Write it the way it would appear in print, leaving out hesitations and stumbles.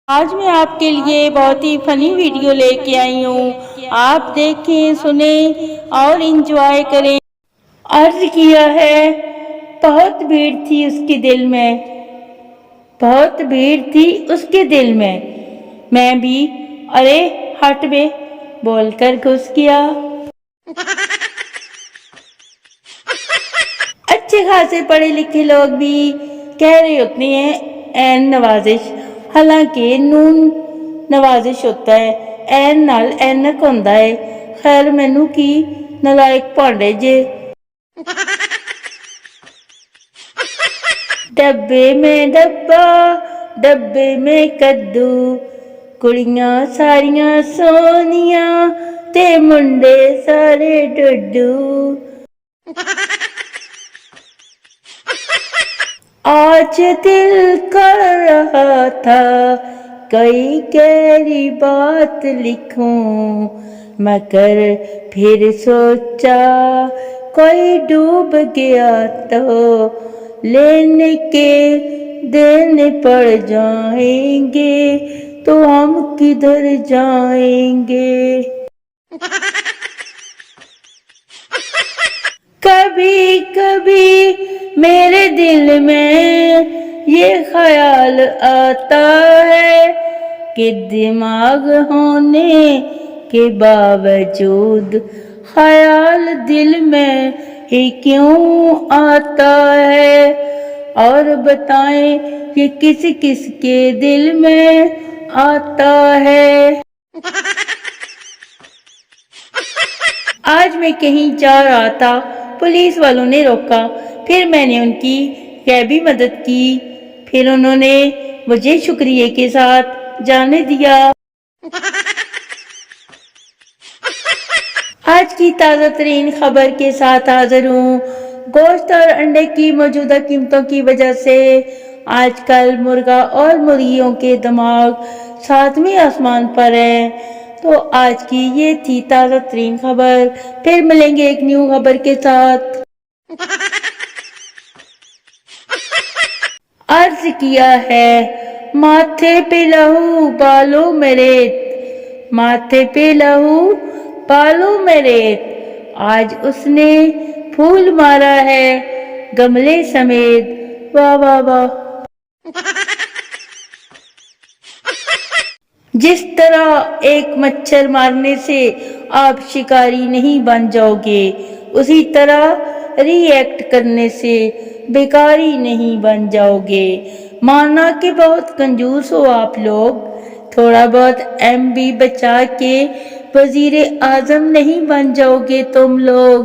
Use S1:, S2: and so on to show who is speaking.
S1: آج میں آپ کے لیے بہت ہی فنی ویڈیو لے کے آئی ہوں. آپ دیکھیں، سنیں اور انجوائے کریں. عرض کیا ہے، بہت بھیڑ تھی اس کے دل میں، بہت بھیڑ تھی اس کے دل میں. میں بھی ارے ہٹ بے بول کر گھس گیا. اچھے خاصے پڑھے لکھے لوگ بھی کہہ رہے ہوتے ہیں این نوازش، حالانکہ نون نوازش ہوتا ہے، این نال اینک ہوندا ہے. خیر مینوں کی نالائق پانڈے جے. ڈبے میں ڈبا، ڈبے میں کدو، کڑیاں ساریاں سونیاں تے منڈے سارے ڈڈو. آج دل کر رہا تھا کوئی گہری بات لکھوں، مگر پھر سوچا کوئی ڈوب گیا تو لینے کے دینے پڑ جائیں گے تو ہم کدھر جائیں گے. کبھی کبھی میرے دل میں یہ خیال آتا ہے کہ دماغ ہونے کے باوجود خیال دل میں ہی کیوں آتا ہے. اور بتائیں یہ کس کس کے دل میں آتا ہے. آج میں کہیں جا رہا تھا، پولیس والوں نے روکا، پھر میں نے ان کی غیبی مدد کی، پھر انہوں نے مجھے شکریہ کے ساتھ جانے دیا. آج کی تازہ ترین خبر کے ساتھ حاضر ہوں. گوشت اور انڈے کی موجودہ قیمتوں کی وجہ سے آج کل مرغا اور مرغیوں کے دماغ ساتویں آسمان پر ہیں. تو آج کی یہ تھی تازہ ترین خبر. پھر ملیں گے ایک نیو خبر کے ساتھ. عرض کیا ہے، ماتھے پہ لہو بالوں میں ریت، ماتھے پہ لہو بالوں میں ریت. آج اس نے پھول مارا ہے گملے سمیت. واہ واہ واہ. جس طرح ایک مچھر مارنے سے آپ شکاری نہیں بن جاؤ گے، اسی طرح ری ایکٹ کرنے سے بیکاری نہیں بن جاؤ گے. مانا کہ بہت کنجوس ہو آپ لوگ، تھوڑا بہت ایم بی بچا کے وزیر اعظم نہیں بن جاؤ گے تم لوگ.